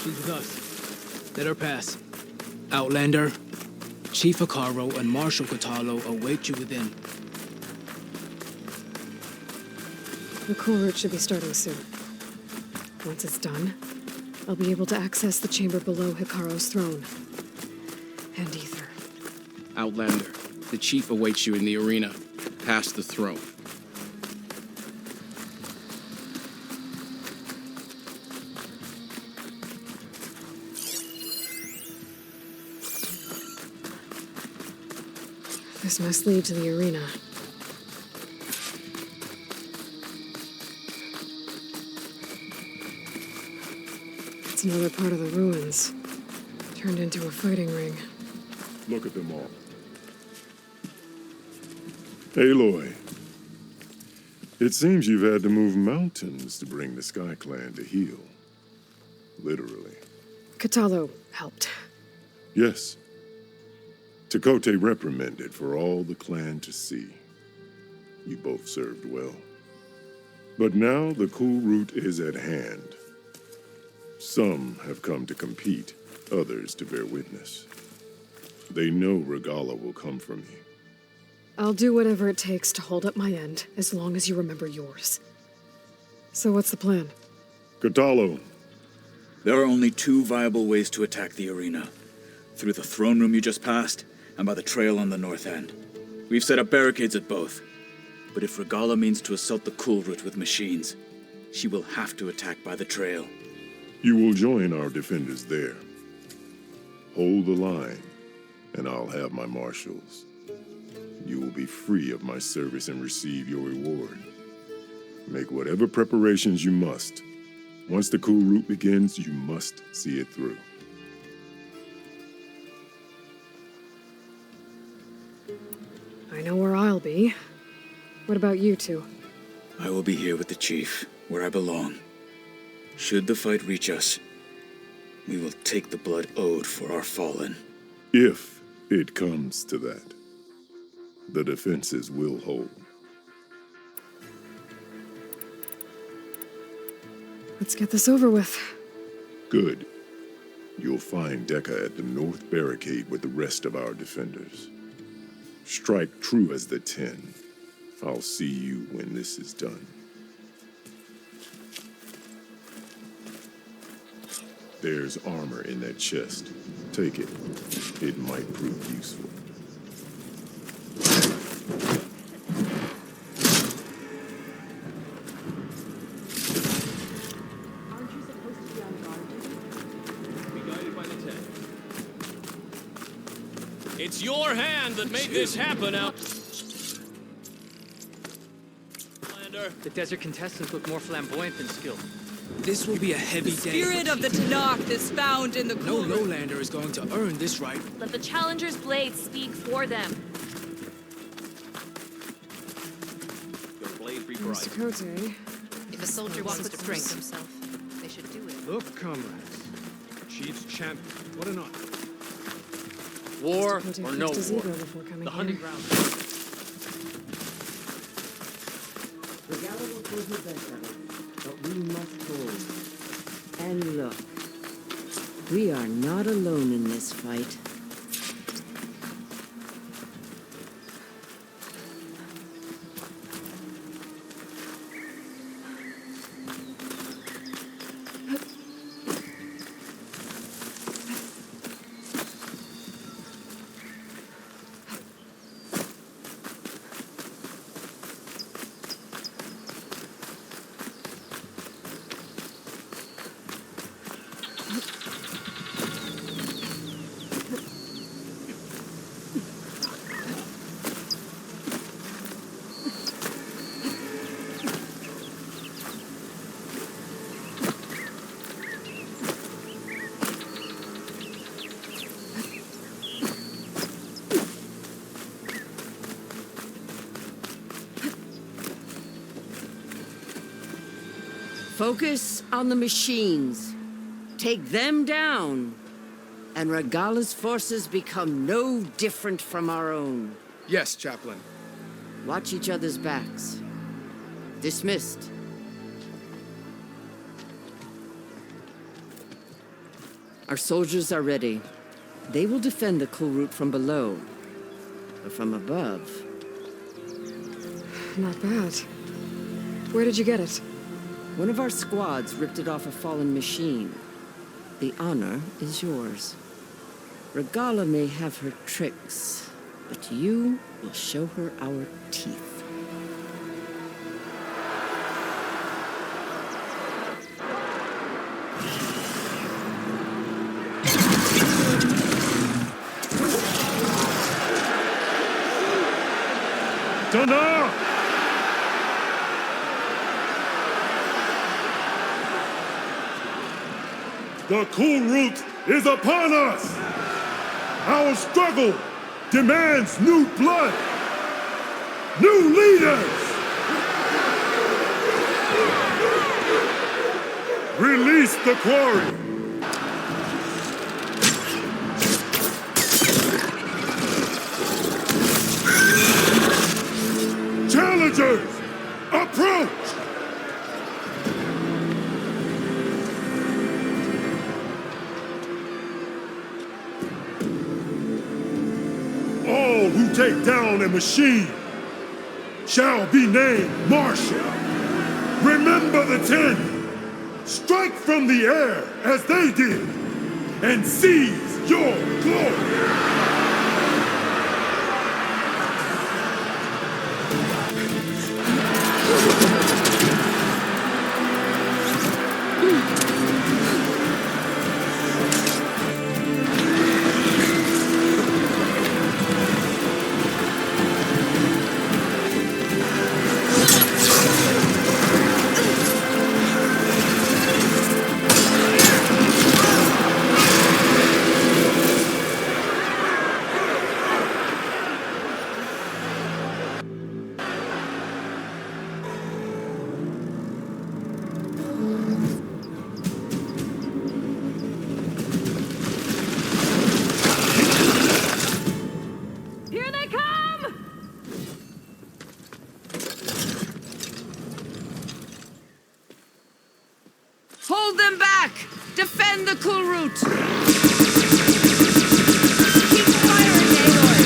She's with us. Let her pass. Outlander, Chief Hikaru and Marshal Katalo await you within. The cool route should be starting soon. Once it's done, I'll be able to access the chamber below Hikaru's throne. And Ether. Outlander, the chief awaits you in the arena, past the throne. This must lead to the arena. It's another part of the ruins, turned into a fighting ring. Look at them all. Aloy, it seems you've had to move mountains to bring the Sky Clan to heal. Literally. Katalo helped. Yes. Takote reprimanded for all the clan to see. You both served well. But now the cool route is at hand. Some have come to compete, others to bear witness. They know Regala will come for me. I'll do whatever it takes to hold up my end, as long as you remember yours. So what's the plan? Katalo. There are only two viable ways to attack the arena. Through the throne room you just passed, and by the trail on the north end. We've set up barricades at both. But if Regala means to assault the cool route with machines, she will have to attack by the trail. You will join our defenders there. Hold the line, and I'll have my marshals. You will be free of my service and receive your reward. Make whatever preparations you must. Once the cool route begins, you must see it through. I know where I'll be. What about you two? I will be here with the chief, where I belong. Should the fight reach us, we will take the blood owed for our fallen. If it comes to that, the defenses will hold. Let's get this over with. Good. You'll find Dekka at the north barricade with the rest of our defenders. Strike true as the 10. I'll see you when this is done. There's armor in that chest. Take it. It might prove useful. Aren't you supposed to be on guard duty? Be guided by the 10. It's your hand that made this happen, Outlander. The desert contestants look more flamboyant than skilled. This will be a heavy day. Spirit of the Tanakh is found in the No cool room. lowlander is going to earn this right. Let the challenger's blade speak for them. Your blade be Mr. bright. Kote. If a soldier wants to prove himself, they should do it. Look, comrades. Chief's champion. What an honor. War Kote or fixed no his war. ego before coming The here. hunting ground. Regala will prove his best, but we must hold. And look, we are not alone in this fight. Focus on the machines. Take them down, and Regala's forces become no different from our own. Yes, Chaplain. Watch each other's backs. Dismissed. Our soldiers are ready. They will defend the cool route from below. But from above... Not bad. Where did you get it? One of our squads ripped it off a fallen machine. The honor is yours. Regala may have her tricks, but you will show her our teeth. Dana! The cool route is upon us! Our struggle demands new blood! New leaders! Release the quarry! Challengers, approach! All who take down a machine shall be named Marshal. Remember the 10. Strike from the air as they did and seize your glory. Hold them back! Defend the cool route! Keep firing, Aloy!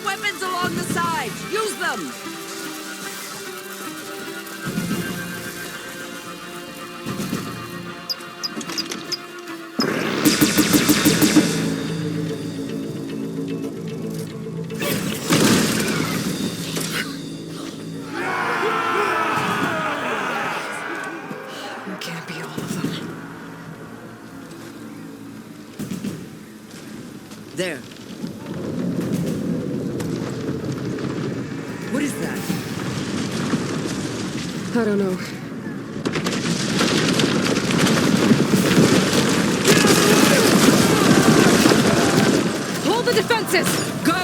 Weapons along the sides! Use them! It can't be all of them. There. What is that? I don't know. Hold the defenses! Go!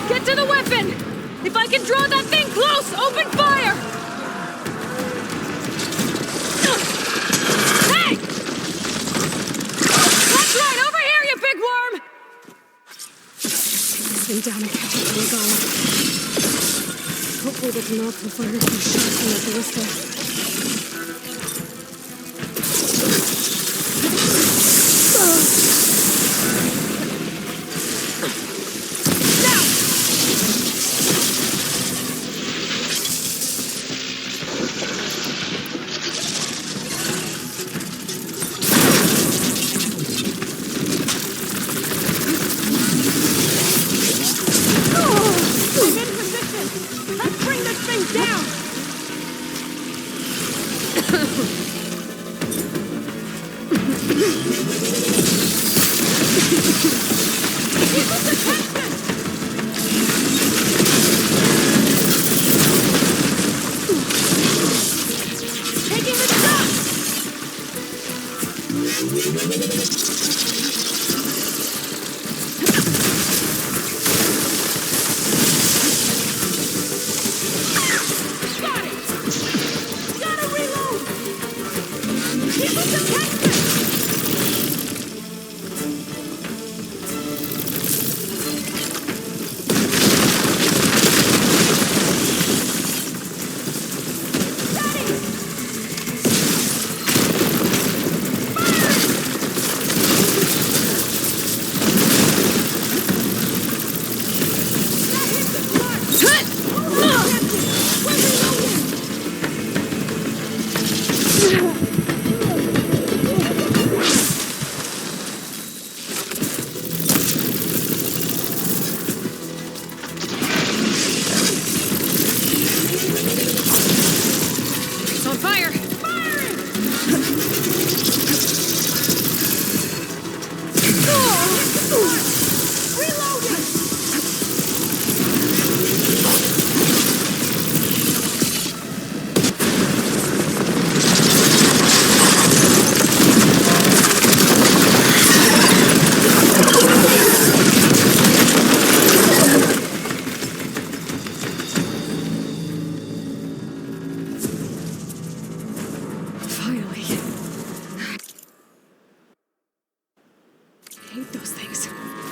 Get to the weapon! If I can draw that thing close, open fire! Hey! That's right, over here, you big worm! Swing down and catch up to Regala. Hopefully the knock will fire a few shots from that ballista.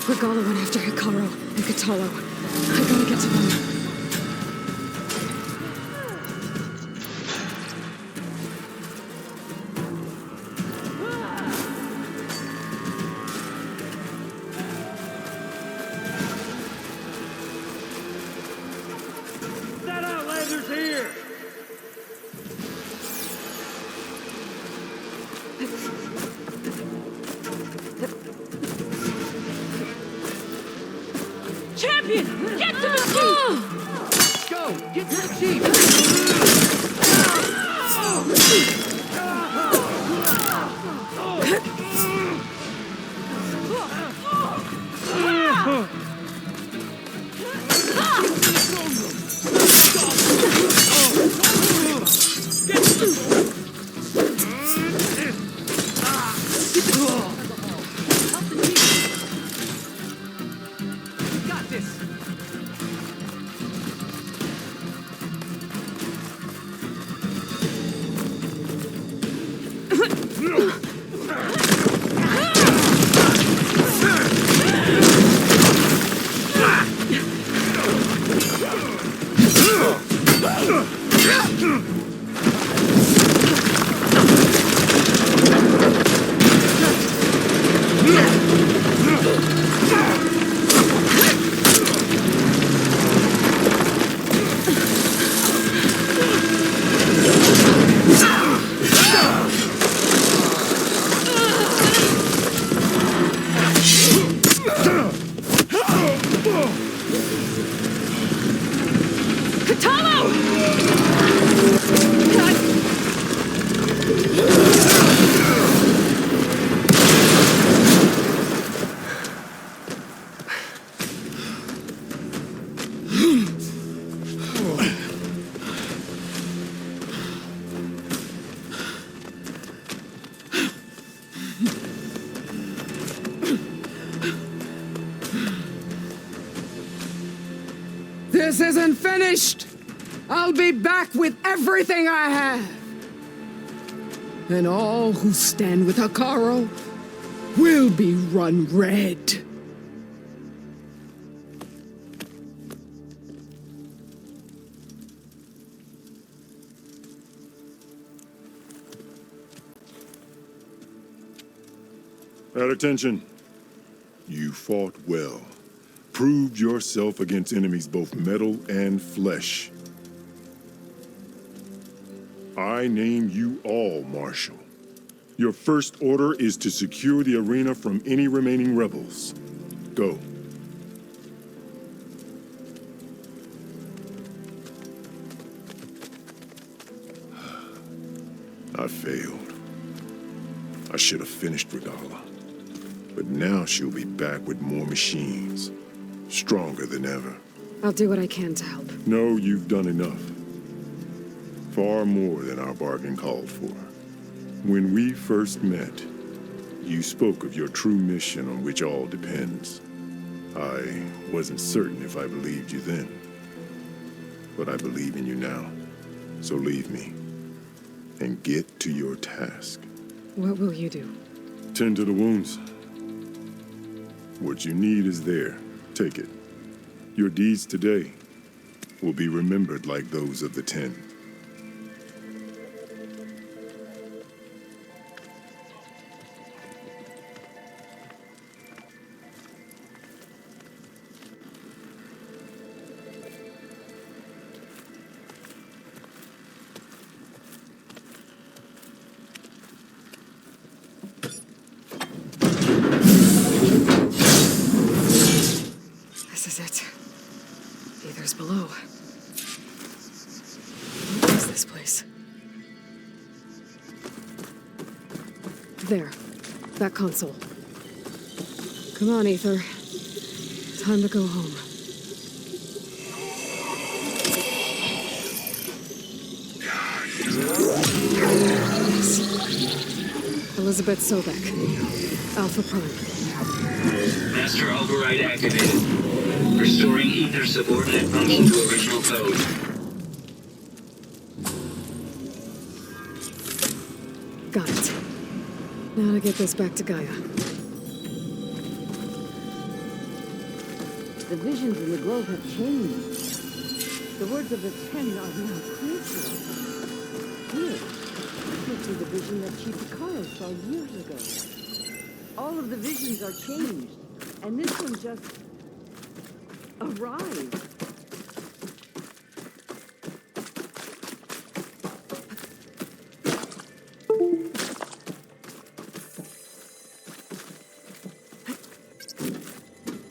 Regala went after Hikaru and Katalo. I gotta get to them. That Outlander's here! Champion! Get to the jeep! Go! Get to the jeep! Got this! This isn't finished! I'll be back with everything I have! And all who stand with Hekarro will be run red. At attention. You fought well. Proved yourself against enemies both metal and flesh. I name you all Marshal. Your first order is to secure the arena from any remaining rebels. Go. I failed. I should have finished Regala. But now she'll be back with more machines. Stronger than ever. I'll do what I can to help. No, you've done enough. Far more than our bargain called for. When we first met, you spoke of your true mission on which all depends. I wasn't certain if I believed you then. But I believe in you now. So leave me. And get to your task. What will you do? Tend to the wounds. What you need is there. Take it. Your deeds today will be remembered like those of the 10. This is it. Aether's below. What is this place? There. That console. Come on, Aether. Time to go home. Yes. Elizabeth Sobek. Alpha Prime. Master override activated. Restoring ether subordinate function to original code. Got it. Now to get this back to Gaia. The visions in the grove have changed. The words of the 10 are now clear to us. Here, look to the vision that Chief Hekarro saw years ago. All of the visions are changed, and this one just arrived.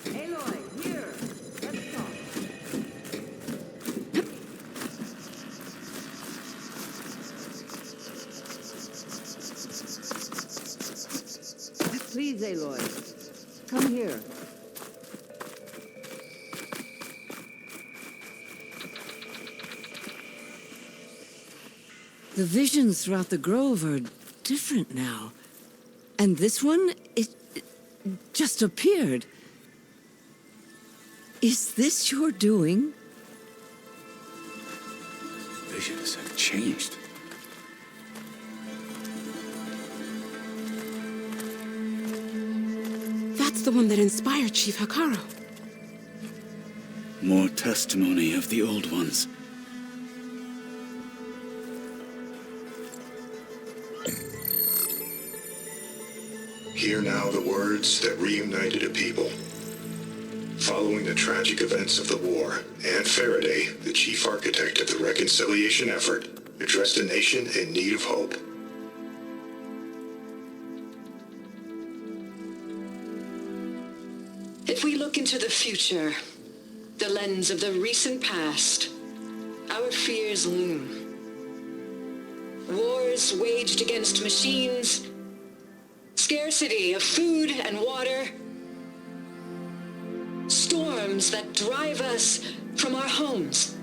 Aloy, here. Let's talk. Please, Aloy. Come here. The visions throughout the grove are different now. And this one, it just appeared. Is this your doing? Visions have changed. That's the one that inspired Chief Hekarro. More testimony of the old ones. Hear now the words that reunited a people. Following the tragic events of the war, Anne Faraday, the chief architect of the reconciliation effort, addressed a nation in need of hope. If we look into the future, the lens of the recent past, our fears loom. Wars waged against machines, scarcity of food and water, storms that drive us from our homes.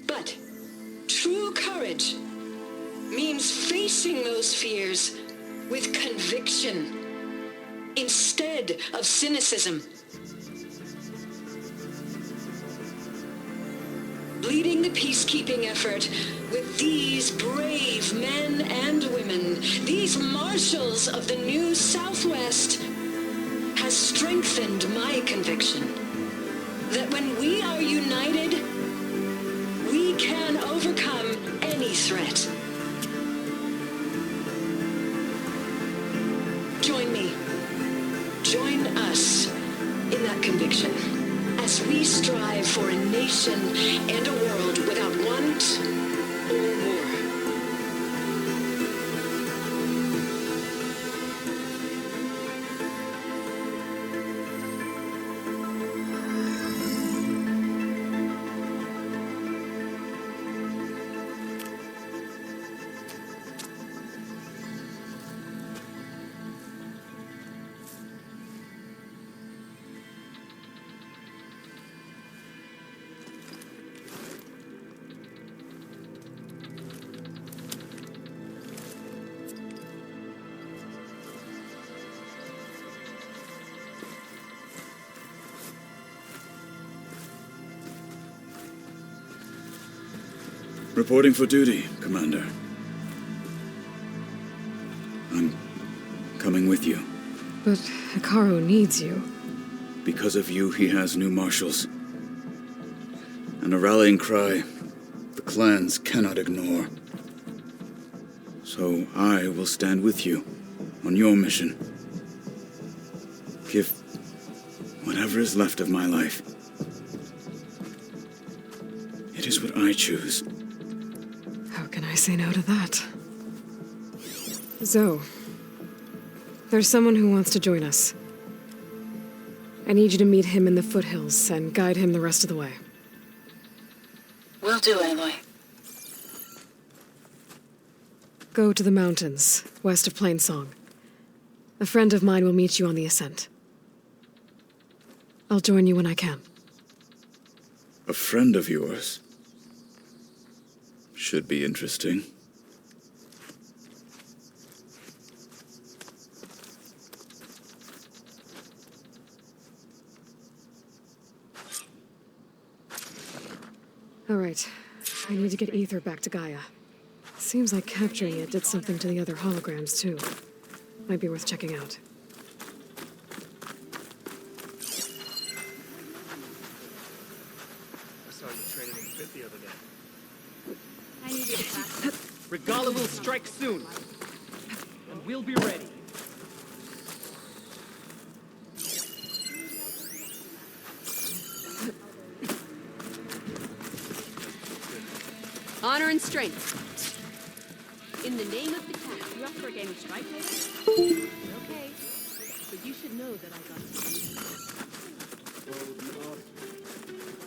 But true courage means facing those fears with conviction instead of cynicism. leading the peacekeeping effort with these brave men and women, these marshals of the new Southwest, has strengthened my conviction that when we are united, we can overcome any threat. Join me. Join us in that conviction as we strive for a nation and a world without want or war. Reporting for duty, Commander. I'm coming with you. But Hikaru needs you. Because of you, he has new marshals. And a rallying cry the clans cannot ignore. So I will stand with you on your mission. Give whatever is left of my life. It is what I choose. How can I say no to that? Zoe, there's someone who wants to join us. I need you to meet him in the foothills and guide him the rest of the way. Will do, Aloy. Go to the mountains, west of Plainsong. A friend of mine will meet you on the ascent. I'll join you when I can. A friend of yours? Should be interesting. All right. I need to get Ether back to Gaia. Seems like capturing it did something to the other holograms, too. Might be worth checking out. I saw you training in fit the other day. I need you to class. Regala will strike soon, and we'll be ready. Honor and strength. In the name of the cat. You up for a game of strike later? Okay. But you should know that I got to see.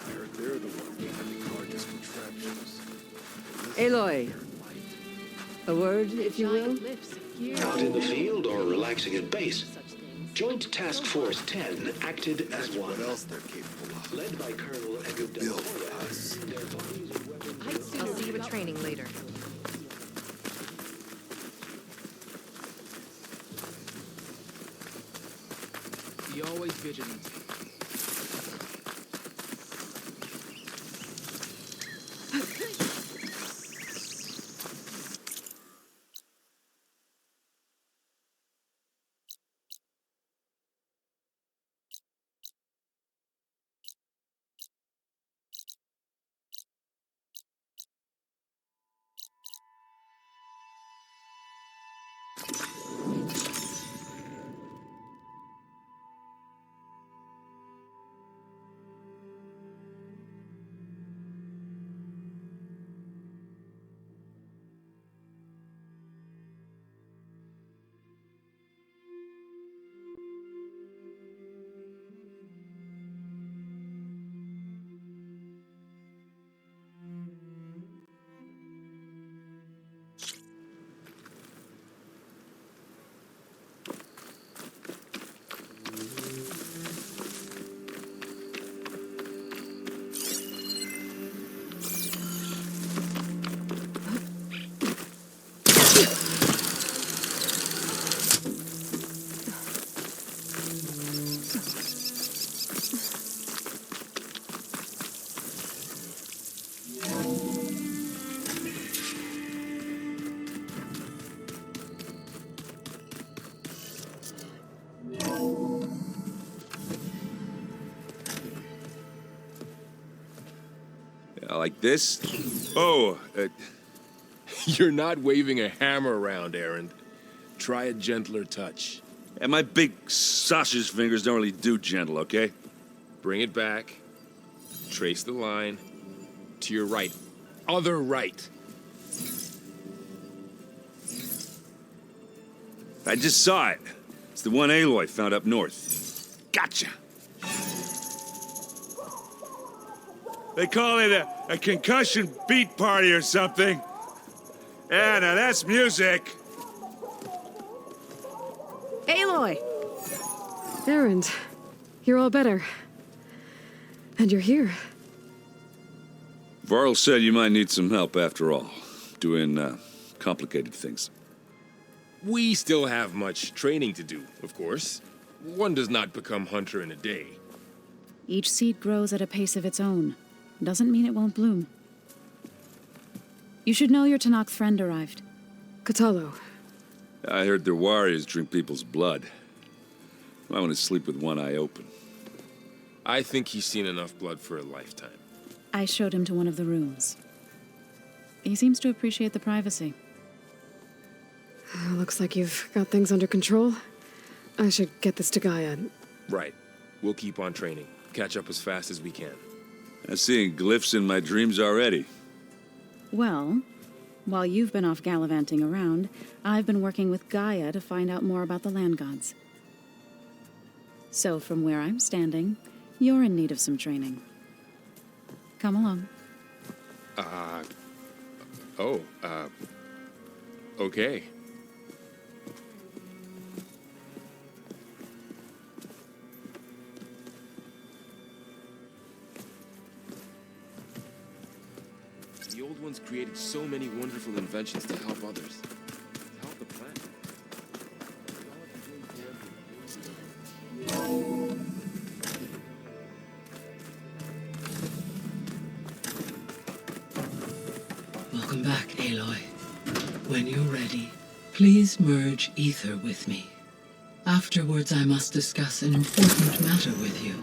I heard they're the ones behind the gorgeous contraptions. Aloy, a word, if you will? Out in the field or relaxing at base, Joint Task Force 10 acted as one. What else they're capable of? Led by Colonel Edward Built for us. I'll see you at training later. Be always vigilant. Like this? Oh, You're not waving a hammer around, Errand. Try a gentler touch. and my big sausage fingers don't really do gentle, okay? Bring it back. Trace the line. To your right. Other right. I just saw it. It's the one Aloy found up north. Gotcha. They call it a concussion beat party or something. Yeah, now that's music. Aloy! Errand, you're all better. And you're here. Varl said you might need some help after all, doing complicated things. We still have much training to do, of course. One does not become hunter in a day. Each seed grows at a pace of its own. Doesn't mean it won't bloom. You should know your Tanakh friend arrived. Katalo. I heard their warriors drink people's blood. I want to sleep with one eye open. I think he's seen enough blood for a lifetime. I showed him to one of the rooms. He seems to appreciate the privacy. Looks like you've got things under control. I should get this to GAIA. Right. We'll keep on training. Catch up as fast as we can. I'm seeing glyphs in my dreams already. Well, while you've been off gallivanting around, I've been working with GAIA to find out more about the land gods. So from where I'm standing, you're in need of some training. Come along. Okay. The old ones created so many wonderful inventions to help others. To help the planet. Welcome back, Aloy. When you're ready, please merge ether with me. Afterwards, I must discuss an important matter with you.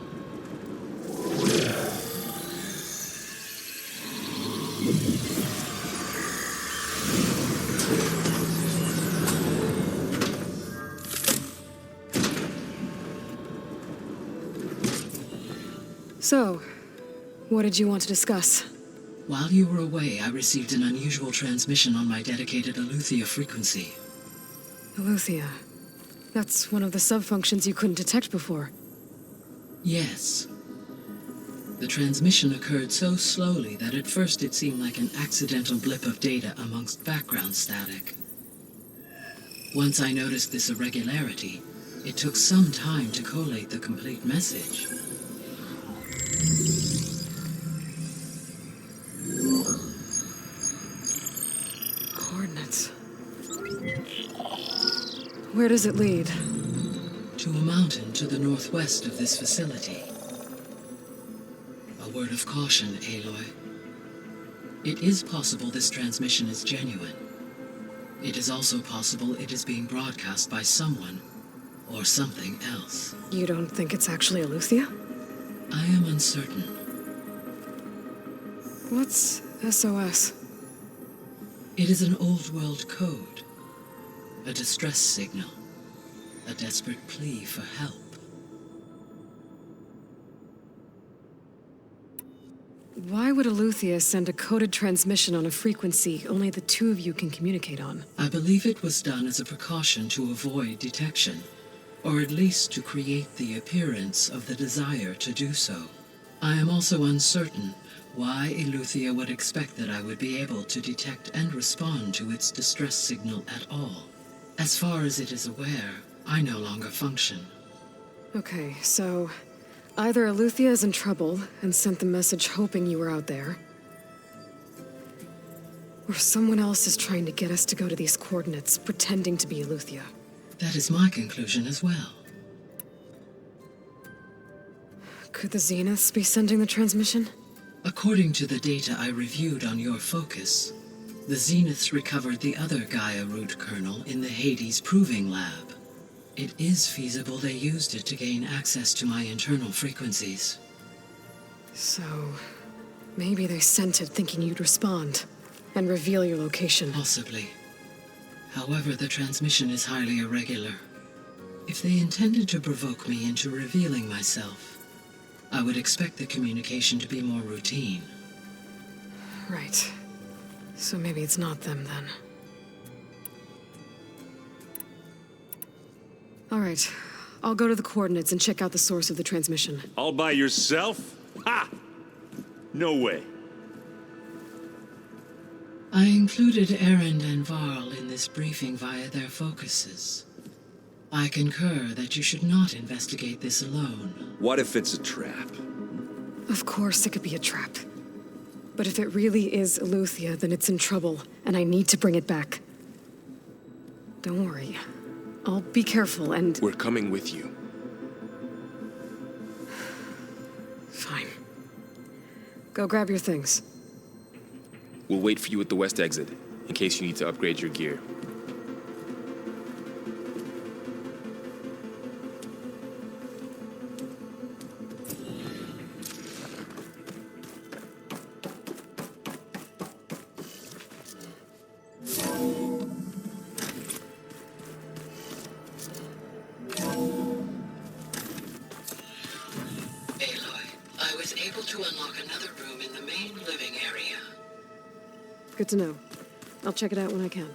So, what did you want to discuss? While you were away, I received an unusual transmission on my dedicated Aletheia frequency. Aletheia. That's one of the subfunctions you couldn't detect before. Yes. The transmission occurred so slowly that at first it seemed like an accidental blip of data amongst background static. Once I noticed this irregularity, it took some time to collate the complete message. Coordinates. Where does it lead? To a mountain to the northwest of this facility. A word of caution, Aloy. It is possible this transmission is genuine. It is also possible it is being broadcast by someone or something else. You don't think it's actually Aletheia? I am uncertain. What's SOS? It is an old-world code. A distress signal. A desperate plea for help. Why would Aletheia send a coded transmission on a frequency only the two of you can communicate on? I believe it was done as a precaution to avoid detection, or at least to create the appearance of the desire to do so. I am also uncertain why Aletheia would expect that I would be able to detect and respond to its distress signal at all. As far as it is aware, I no longer function. Okay, so either Aletheia is in trouble and sent the message hoping you were out there, or someone else is trying to get us to go to these coordinates, pretending to be Aletheia. That is my conclusion as well. Could the Zeniths be sending the transmission? According to the data I reviewed on your focus, the Zeniths recovered the other GAIA root kernel in the Hades Proving Lab. It is feasible they used it to gain access to my internal frequencies. So, Maybe they sent it thinking you'd respond and reveal your location. Possibly. However, the transmission is highly irregular. If they intended to provoke me into revealing myself, I would expect the communication to be more routine. Right. So maybe it's not them then. All right. I'll go to the coordinates and check out the source of the transmission. All by yourself? Ha! No way. I included Erend and Varl in this briefing via their focuses. I concur that you should not investigate this alone. What if it's a trap? Of course it could be a trap. But if it really is Eleuthia, then it's in trouble, and I need to bring it back. Don't worry. I'll be careful and... We're coming with you. Fine. Go grab your things. We'll wait for you at the west exit, in case you need to upgrade your gear. Aloy, I was able to unlock another room in the main living area. Good to know. I'll check it out when I can.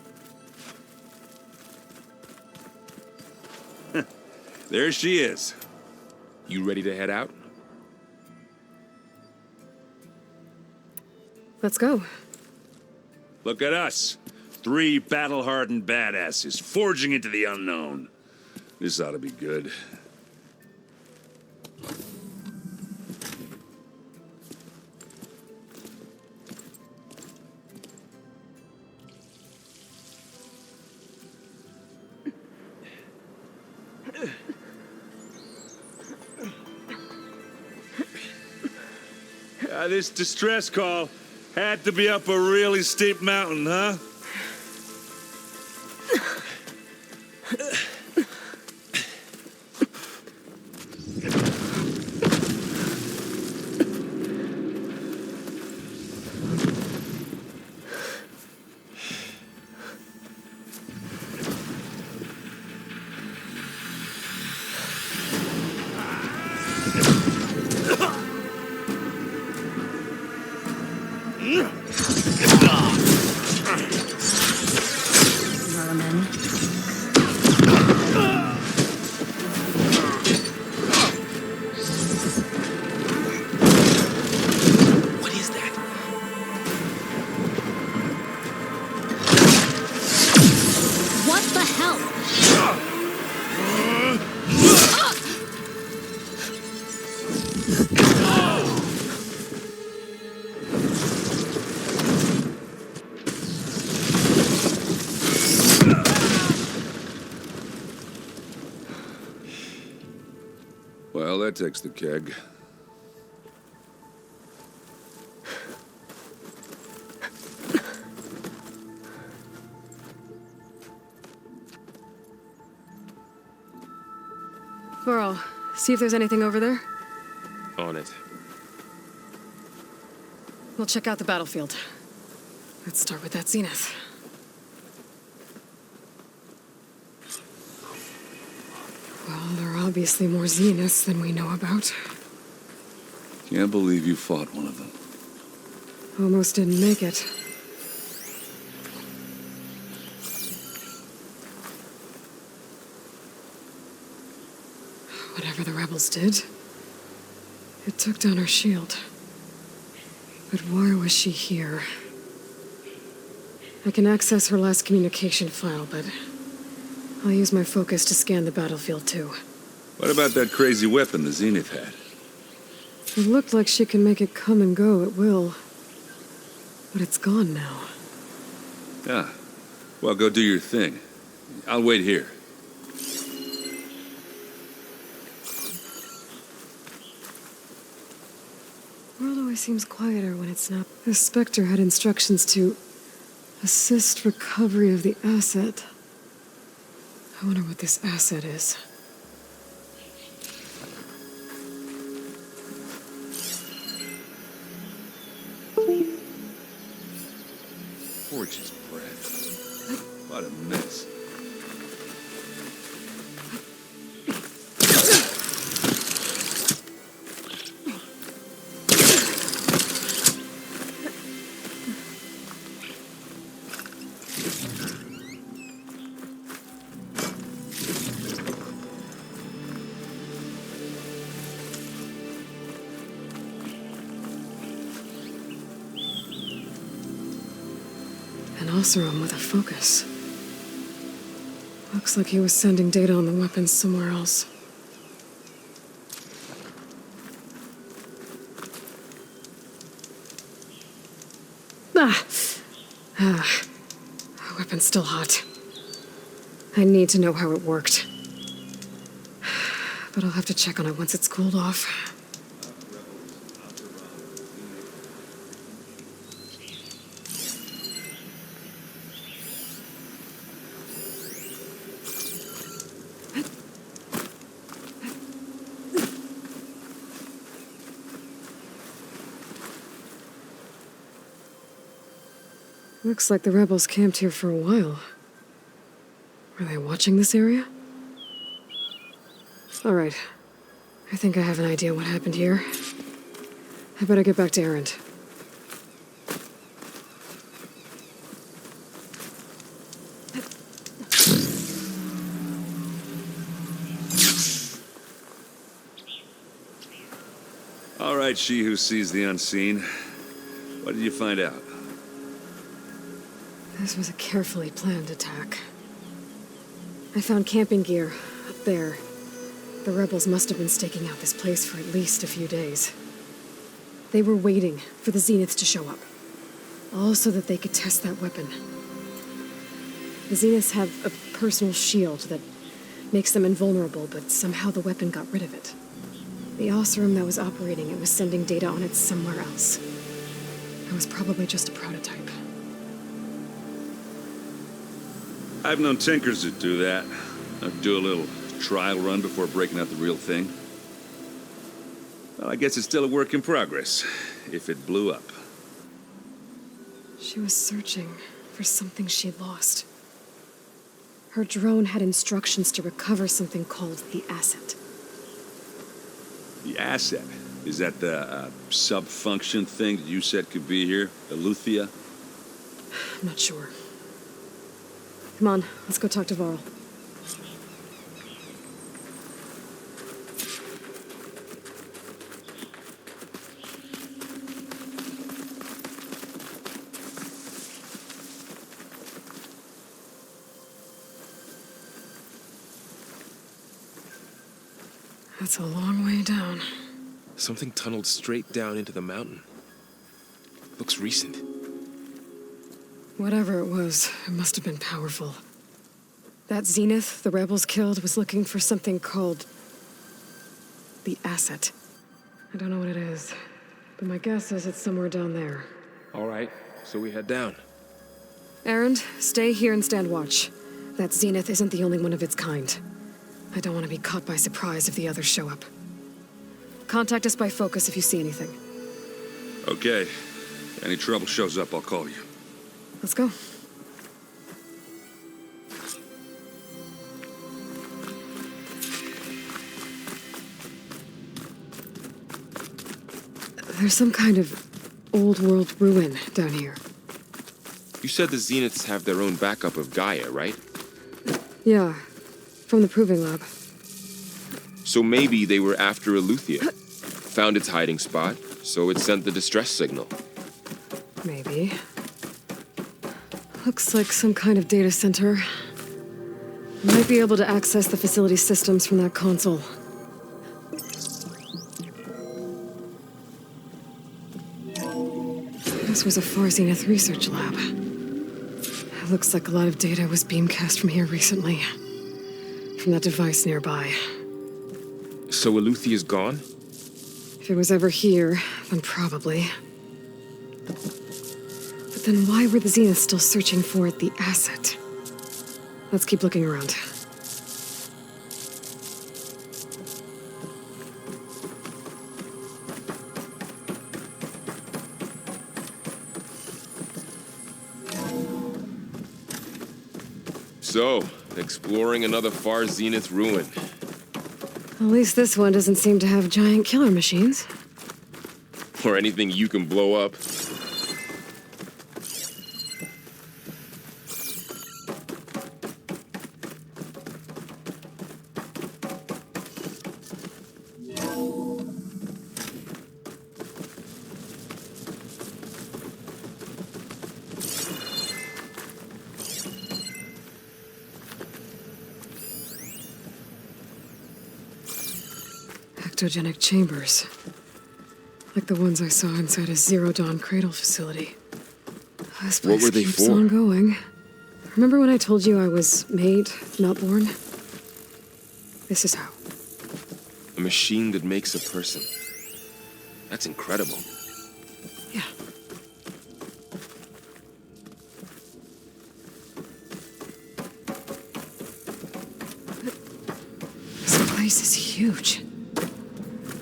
There she is. You ready to head out? Let's go. Look at us. 3 battle-hardened badasses forging into the unknown. This ought to be good. This distress call had to be up a really steep mountain, huh? Well, that takes the keg. Varl, see if there's anything over there. On it. We'll check out the battlefield. Let's start with that zenith. Well, there are obviously more zeniths than we know about. Can't believe you fought one of them. Almost didn't make it. Whatever the rebels did, it took down our shield. But why was she here? I can access her last communication file, but I'll use my focus to scan the battlefield too. What about that crazy weapon the Zenith had? It looked like she can make it come and go at will. But it's gone now. Ah. Well, go do your thing. I'll wait here. World always seems quieter when it's not. The Spectre had instructions to assist recovery of the asset. I wonder what this asset is. Oseram with a focus. Looks like he was sending data on the weapons somewhere else. The weapon's still hot. I need to know how it worked. But I'll have to check on it once it's cooled off. Looks like the rebels camped here for a while. Were they watching this area? All right. I think I have an idea what happened here. I better get back to Erend. All right, she who sees the unseen. What did you find out? This was a carefully planned attack. I found camping gear up there. The rebels must have been staking out this place for at least a few days. They were waiting for the Zeniths to show up. All so that they could test that weapon. The Zeniths have a personal shield that makes them invulnerable, but somehow the weapon got rid of it. The Oseram that was operating it was sending data on it somewhere else. It was probably just a prototype. I've known tinkers that do that. I'd do a little trial run before breaking out the real thing. Well, I guess it's still a work in progress, if it blew up. She was searching for something she'd lost. Her drone had instructions to recover something called the asset. The asset? Is that the sub-function thing that you said could be here? Aletheia? I'm not sure. Come on, let's go talk to Varl. That's a long way down. Something tunneled straight down into the mountain. Looks recent. Whatever it was, it must have been powerful. That Zenith the rebels killed was looking for something called the asset. I don't know what it is, but my guess is it's somewhere down there. All right, so we head down. Erend, stay here and stand watch. That Zenith isn't the only one of its kind. I don't want to be caught by surprise if the others show up. Contact us by focus if you see anything. Okay. Any trouble shows up, I'll call you. Let's go. There's some kind of old-world ruin down here. You said the Zeniths have their own backup of GAIA, right? Yeah, from the Proving Lab. So maybe they were after Aletheia. Found its hiding spot, so it sent the distress signal. Maybe. Looks like some kind of data center. Might be able to access the facility systems from that console. This was a Far Zenith research lab. It looks like a lot of data was beamcast from here recently. From that device nearby. So Aletheia's gone? If it was ever here, then probably. But then why were the Zeniths still searching for the asset? Let's keep looking around. So, exploring another Far Zenith ruin. At least this one doesn't seem to have giant killer machines. Or anything you can blow up. cryptogenic chambers. Like the ones I saw inside a Zero Dawn cradle facility. This place What were they keeps for? on going. Remember when I told you I was made, not born? This is how. A machine that makes a person. That's incredible. Yeah. This place is huge.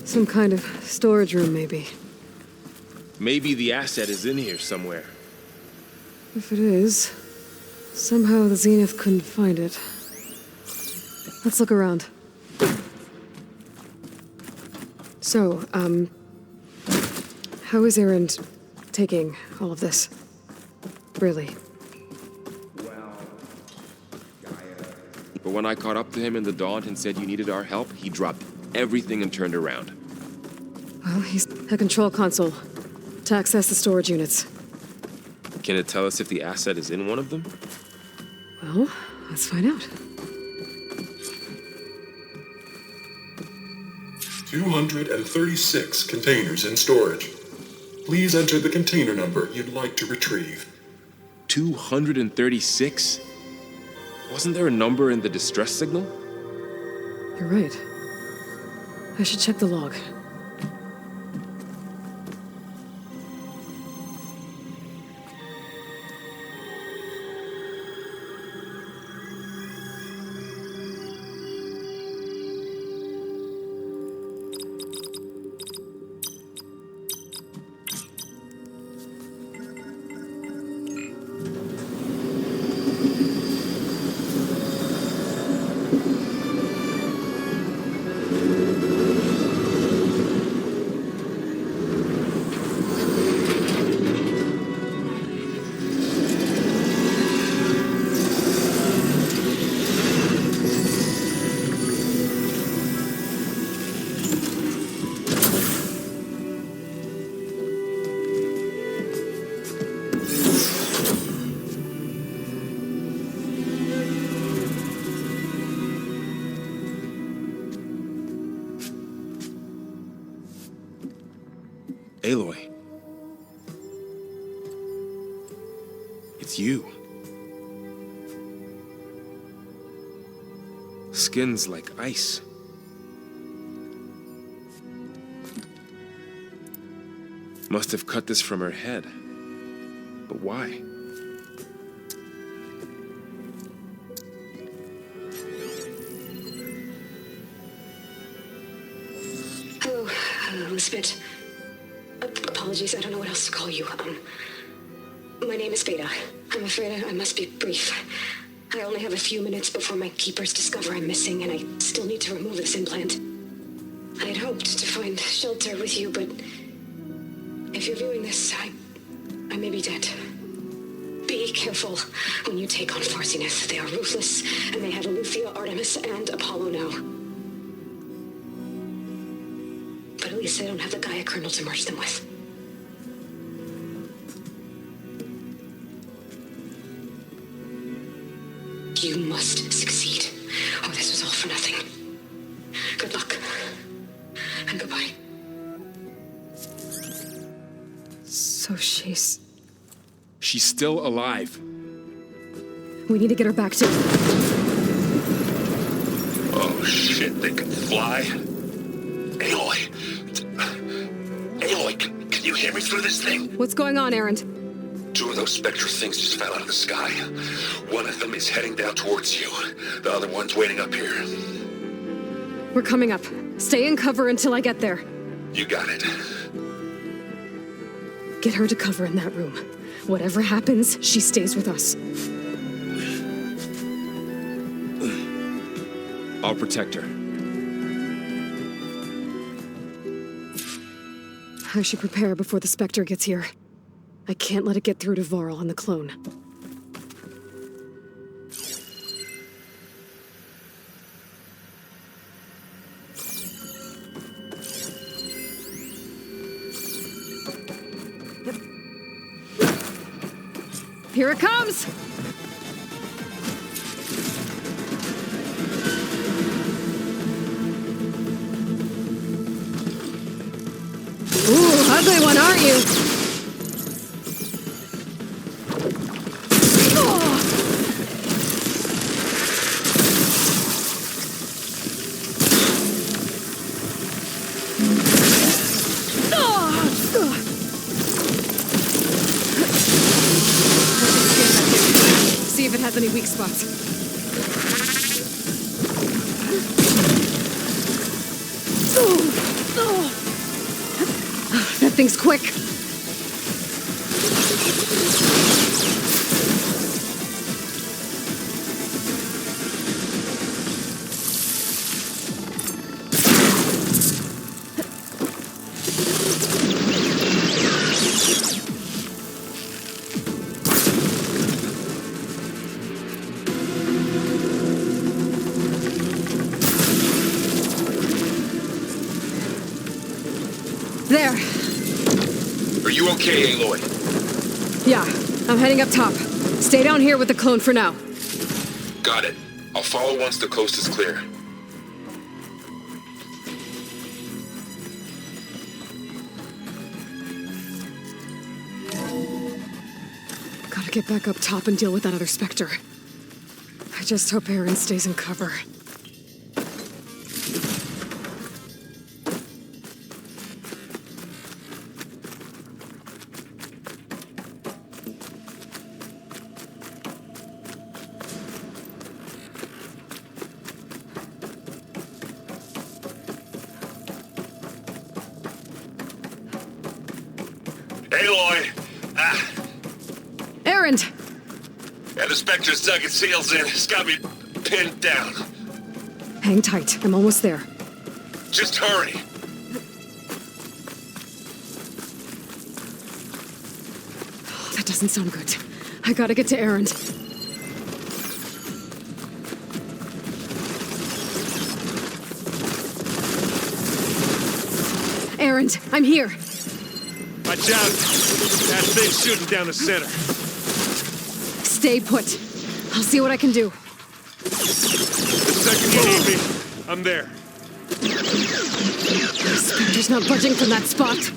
Some kind of storage room, maybe. Maybe the asset is in here somewhere. If it is, somehow the Zenith couldn't find it. Let's look around. So, how is Erend taking all of this? Really? But when I caught up to him in the dawn and said you needed our help, he dropped everything and turned around. Well, he's at the control console to access the storage units. Can it tell us if the asset is in one of them? Well, let's find out. 236 containers in storage. Please enter the container number you'd like to retrieve. 236? Wasn't there a number in the distress signal? You're right. I should check the log. Aloy. It's you. Skin's like ice. Must have cut this from her head. But why? Hello, Elizabeth. Apologies, I don't know what else to call you. My name is Beta. I'm afraid I must be brief. I only have a few minutes before my keepers discover I'm missing, and I still need to remove this implant. I had hoped to find shelter with you, but if you're viewing this, I may be dead. Be careful when you take on Farsineth. They are ruthless, and they have Aletheia, Artemis, and Apollo now. But at least they don't have the GAIA kernel to merge them with. You must succeed, or this was all for nothing. Good luck, and goodbye. So she's still alive. We need to get her back to... Oh shit, they can fly? Aloy! Aloy, can you hear me through this thing? What's going on, Erend? 2 of those spectral things just fell out of the sky. One of them is heading down towards you. The other one's waiting up here. We're coming up. Stay in cover until I get there. You got it. Get her to cover in that room. Whatever happens, she stays with us. I'll protect her. I should prepare before the Spectre gets here. I can't let it get through to Varl and the clone. Here it comes! ugly one, aren't you? See if it has any weak spots. That thing's quick. There. Are you okay, Aloy? Yeah, I'm heading up top. Stay down here with the clone for now. Got it. I'll follow once the coast is clear. Gotta get back up top and deal with that other Spectre. I just hope Aaron stays in cover. Aloy! Aaron! Yeah, the Spectre's dug its heels in. It's got me pinned down. Hang tight. I'm almost there. Just hurry. Oh, that doesn't sound good. I gotta get to Aaron. Aaron, I'm here. Watch out! That thing's shooting down the center. Stay put. I'll see what I can do. The second you need me, I'm there. The Spectre's not budging from that spot.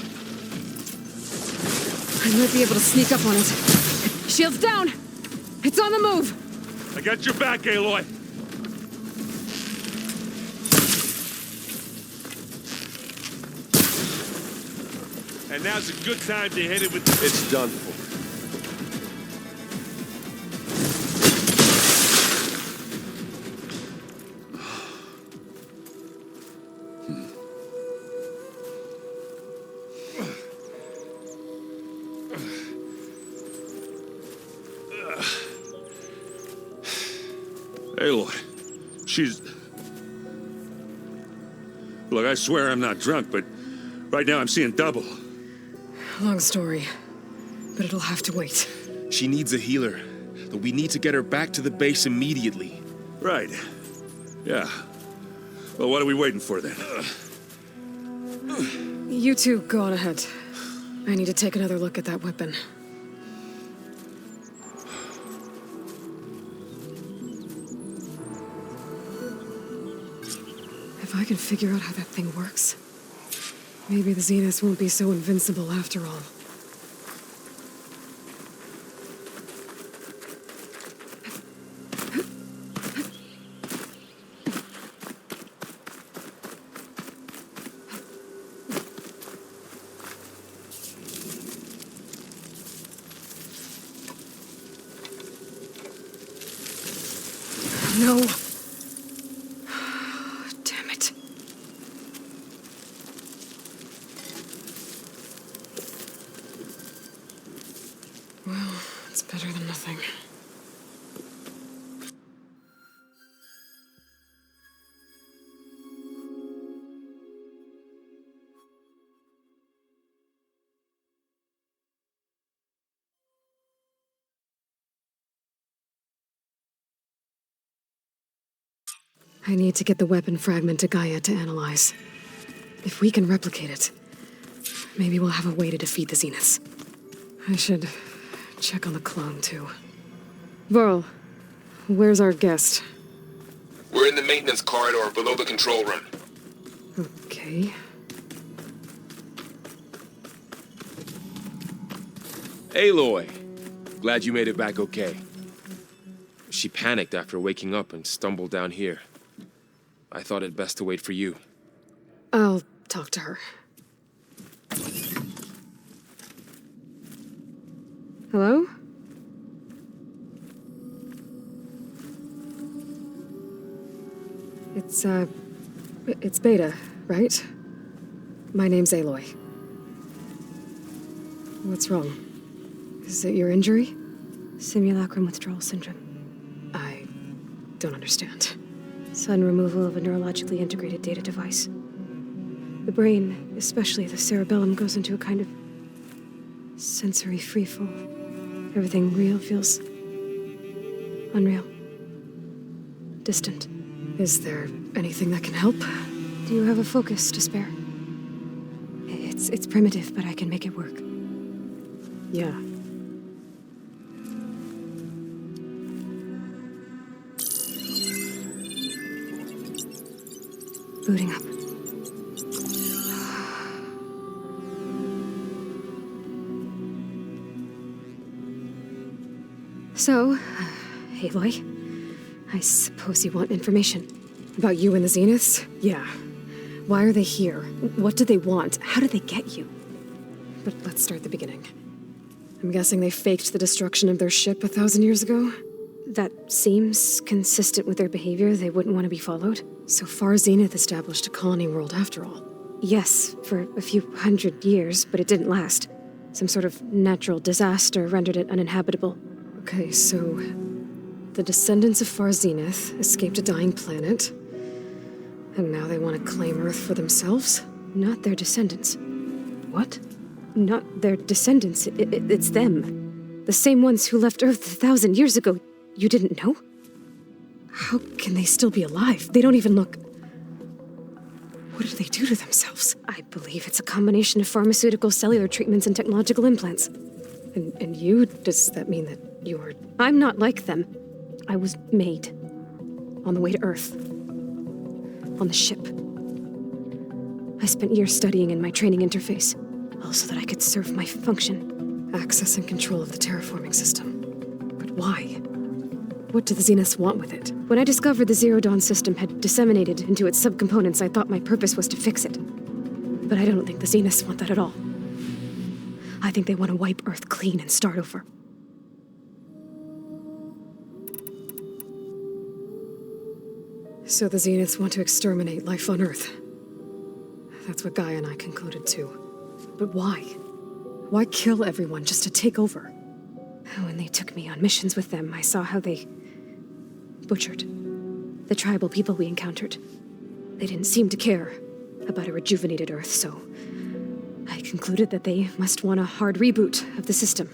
I might be able to sneak up on it. Shield's down! It's on the move! I got your back, Aloy. And now's a good time to hit it with... It's done for. Aloy, she's... Look, I swear I'm not drunk, but right now I'm seeing double. Long story, but it'll have to wait. She needs a healer, but we need to get her back to the base immediately. Right. Yeah. Well, what are we waiting for then? You two go on ahead. I need to take another look at that weapon. If I can figure out how that thing works, maybe the Zeniths won't be so invincible after all. No. Damn it. Well, it's better than nothing. I need to get the weapon fragment to GAIA to analyze. If we can replicate it, maybe we'll have a way to defeat the Zeniths. I should check on the clone, too. Varl, where's our guest? We're in the maintenance corridor below the control room. Okay. Aloy, glad you made it back okay. She panicked after waking up and stumbled down here. I thought it best to wait for you. I'll talk to her. Hello? It's Beta, right? My name's Aloy. What's wrong? Is it your injury? Simulacrum withdrawal syndrome. I don't understand. Sudden removal of a neurologically integrated data device. The brain, especially the cerebellum, goes into a kind of sensory freefall. Everything real feels unreal. Distant. Is there anything that can help? Do you have a focus to spare? It's primitive, but I can make it work. Yeah. Booting up. So, Aloy, I suppose you want information. About you and the Zeniths? Yeah. Why are they here? What do they want? How did they get you? But let's start at the beginning. I'm guessing they faked the destruction of their ship 1,000 years ago? That seems consistent with their behavior. They wouldn't want to be followed. So far, Zenith established a colony world after all. Yes, for a few hundred years, but it didn't last. Some sort of natural disaster rendered it uninhabitable. Okay, so the descendants of Far Zenith escaped a dying planet, and now they want to claim Earth for themselves? Not their descendants. What? Not their descendants. It's them. The same ones who left Earth 1,000 years ago. You didn't know? How can they still be alive? They don't even look... What did they do to themselves? I believe it's a combination of pharmaceutical, cellular treatments, and technological implants. And you? Does that mean that you're... I'm not like them. I was made. On the way to Earth. On the ship. I spent years studying in my training interface, all so that I could serve my function. Access and control of the terraforming system. But why? What do the Zeniths want with it? When I discovered the Zero Dawn system had disseminated into its subcomponents, I thought my purpose was to fix it. But I don't think the Zeniths want that at all. I think they want to wipe Earth clean and start over. So the Zeniths want to exterminate life on Earth. That's what GAIA and I concluded too. But why? Why kill everyone just to take over? When they took me on missions with them, I saw how they butchered the tribal people we encountered. They didn't seem to care about a rejuvenated Earth, so I concluded that they must want a hard reboot of the system.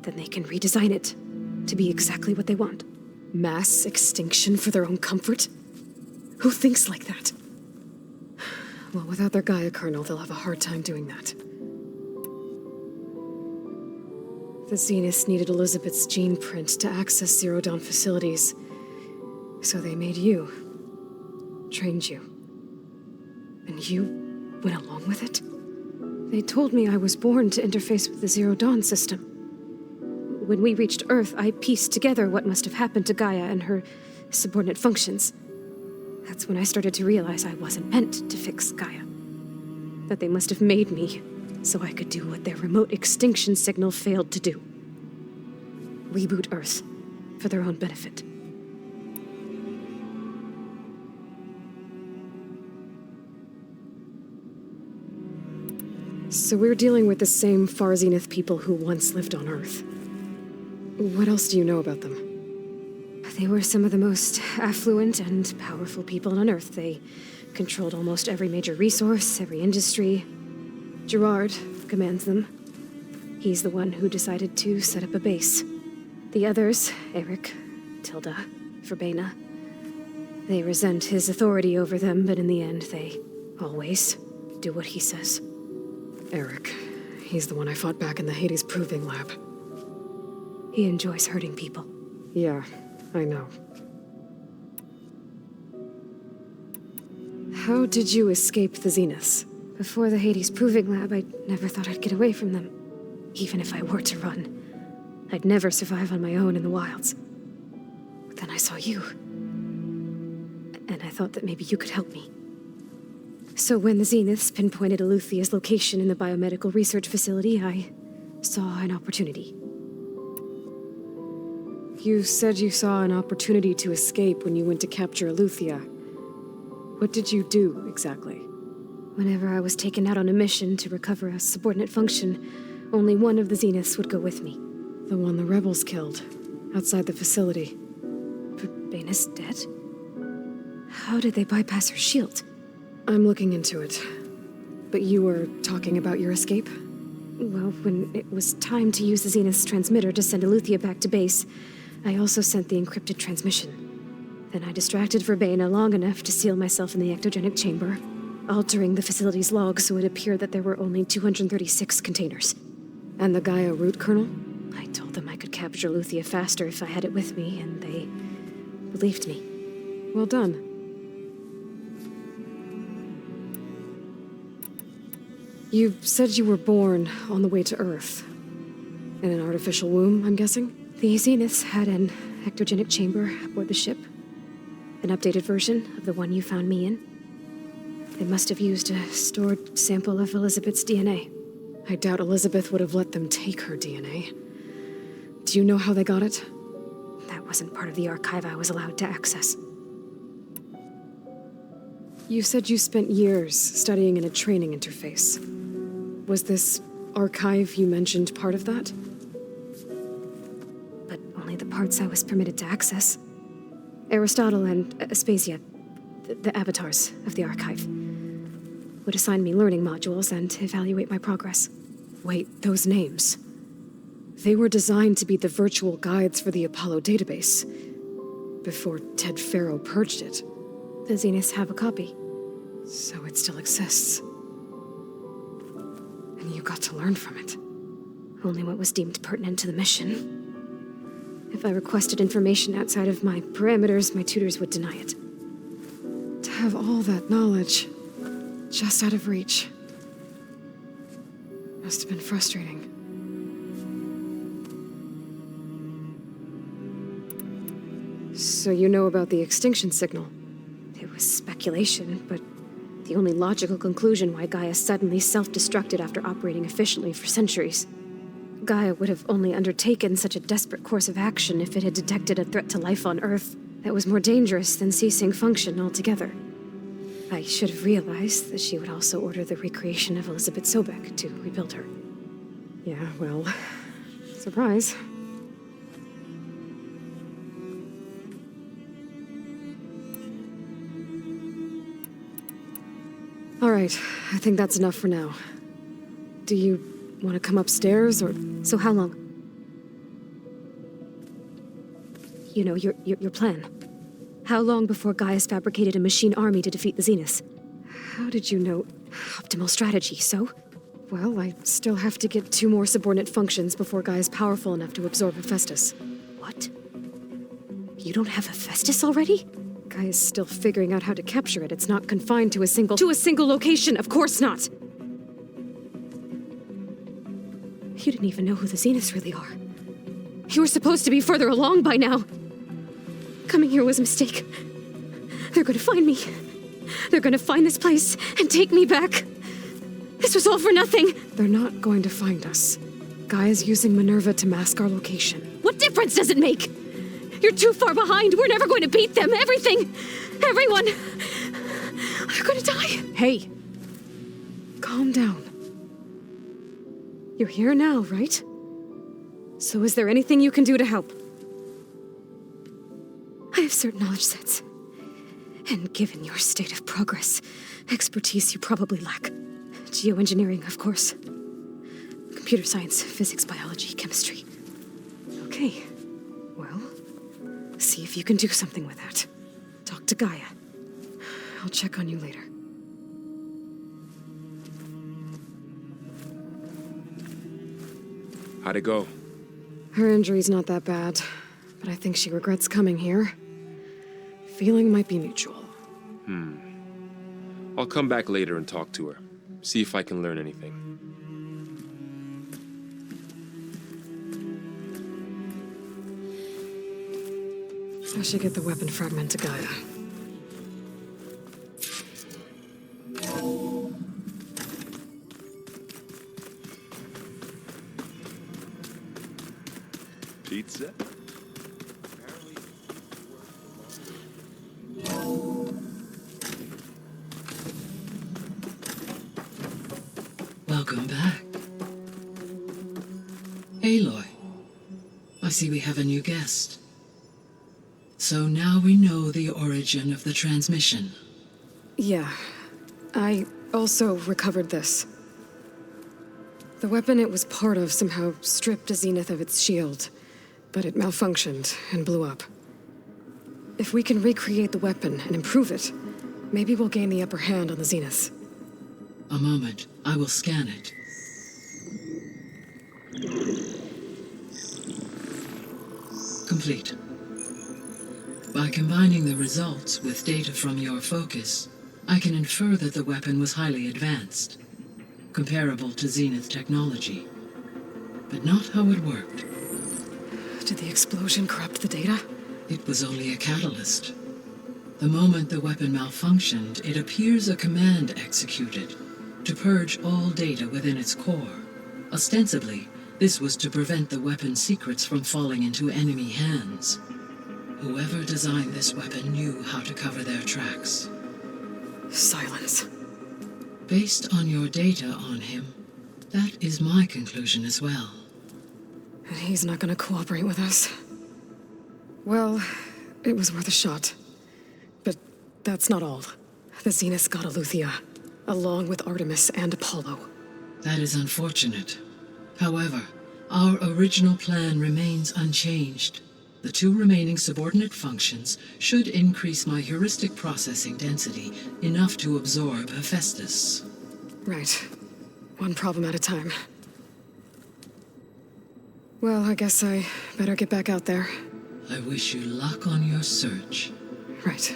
Then they can redesign it to be exactly what they want. Mass extinction for their own comfort? Who thinks like that? Well, without their GAIA kernel, they'll have a hard time doing that. The Zeniths needed Elizabeth's gene print to access Zero Dawn facilities. So they made you. Trained you. And you went along with it? They told me I was born to interface with the Zero Dawn system. When we reached Earth, I pieced together what must have happened to GAIA and her subordinate functions. That's when I started to realize I wasn't meant to fix GAIA. That they must have made me so I could do what their remote extinction signal failed to do. Reboot Earth for their own benefit. So we're dealing with the same Far Zenith people who once lived on Earth. What else do you know about them? They were some of the most affluent and powerful people on Earth. They controlled almost every major resource, every industry. Gerard commands them. He's the one who decided to set up a base. The others, Eric, Tilda, Verbena, they resent his authority over them, but in the end, they always do what he says. Eric. He's the one I fought back in the Hades Proving Lab. He enjoys hurting people. Yeah, I know. How did you escape the Zeniths? Before the Hades Proving Lab, I never thought I'd get away from them. even if I were to run. I'd never survive on my own in the wilds. But then I saw you. And I thought that maybe you could help me. So when the Zeniths pinpointed Eluthia's location in the biomedical research facility, I saw an opportunity. You said you saw an opportunity to escape when you went to capture Eluthia. What did you do, exactly? Whenever I was taken out on a mission to recover a subordinate function, only one of the Zeniths would go with me. The one the rebels killed, outside the facility. Baina's dead? How did they bypass her shield? I'm looking into it. But you were talking about your escape? Well, when it was time to use the Zenith's transmitter to send Eluthia back to base, I also sent the encrypted transmission. Then I distracted Verbena long enough to seal myself in the ectogenic chamber, altering the facility's log so it appeared that there were only 236 containers. And the GAIA root kernel? I told them I could capture Eluthia faster if I had it with me, and they believed me. Well done. You said you were born on the way to Earth. In an artificial womb, I'm guessing? The Zeniths had an ectogenic chamber aboard the ship. An updated version of the one you found me in. They must have used a stored sample of Elizabeth's DNA. I doubt Elizabeth would have let them take her DNA. Do you know how they got it? That wasn't part of the archive I was allowed to access. You said you spent years studying in a training interface. Was this archive you mentioned part of that? But only the parts I was permitted to access. Aristotle and Aspasia, the avatars of the archive, would assign me learning modules and evaluate my progress. Wait, those names. They were designed to be the virtual guides for the Apollo database, before Ted Faro purged it. The Zeniths have a copy. So it still exists. And you got to learn from it. Only what was deemed pertinent to the mission. If I requested information outside of my parameters, my tutors would deny it. To have all that knowledge, just out of reach. Must have been frustrating. So you know about the extinction signal? It was speculation, but the only logical conclusion why Gaia suddenly self-destructed after operating efficiently for centuries. Gaia would have only undertaken such a desperate course of action if it had detected a threat to life on Earth that was more dangerous than ceasing function altogether. I should have realized that she would also order the recreation of Elizabeth Sobek to rebuild her. Yeah, well, surprise. All right, I think that's enough for now. Do you want to come upstairs, or... So how long? You know, your plan. How long before Gaia's fabricated a machine army to defeat the Zeniths? How did you know? Optimal strategy, so? Well, I still have to get 2 more subordinate functions before Gaia's powerful enough to absorb Hephaestus. What? You don't have Hephaestus already? Gaia's still figuring out how to capture it. It's not confined to a single... To a single location, of course not! You didn't even know who the Zeniths really are. You were supposed to be further along by now. Coming here was a mistake. They're gonna find me. They're gonna find this place and take me back. This was all for nothing. They're not going to find us. Gaia's using Minerva to mask our location. What difference does it make? You're too far behind. We're never going to beat them. Everything. Everyone. They're gonna die. Hey. Calm down. You're here now, right? So is there anything you can do to help? I have certain knowledge sets. And given your state of progress, expertise you probably lack. Geoengineering, of course. Computer science, physics, biology, chemistry. Okay. Well, see if you can do something with that. Talk to Gaia. I'll check on you later. How'd it go? Her injury's not that bad, but I think she regrets coming here. Feeling might be mutual. I'll come back later and talk to her. See if I can learn anything. I should get the weapon fragment to Gaia. Pizza? Welcome back. Aloy, I see we have a new guest. So now we know the origin of the transmission. Yeah. I also recovered this. The weapon it was part of somehow stripped Zenith of its shield, but it malfunctioned and blew up. If we can recreate the weapon and improve it, maybe we'll gain the upper hand on the Zeniths. A moment, I will scan it. Complete. By combining the results with data from your focus, I can infer that the weapon was highly advanced, comparable to Zenith technology, but not how it worked. Did the explosion corrupt the data? It was only a catalyst. The moment the weapon malfunctioned, it appears a command executed to purge all data within its core. Ostensibly, this was to prevent the weapon's secrets from falling into enemy hands. Whoever designed this weapon knew how to cover their tracks. Silence. Based on your data on him, that is my conclusion as well. And he's not gonna cooperate with us. Well, it was worth a shot. But that's not all. The Zeniths got Aletheia, along with Artemis and Apollo. That is unfortunate. However, our original plan remains unchanged. The two remaining subordinate functions should increase my heuristic processing density enough to absorb Hephaestus. Right. One problem at a time. Well, I guess I better get back out there. I wish you luck on your search. Right.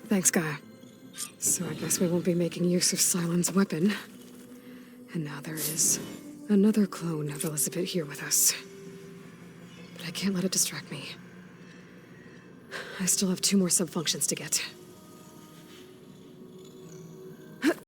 Thanks, Gaia. So I guess we won't be making use of Cylon's weapon. And now there is another clone of Elizabeth here with us. But I can't let it distract me. I still have 2 more subfunctions to get.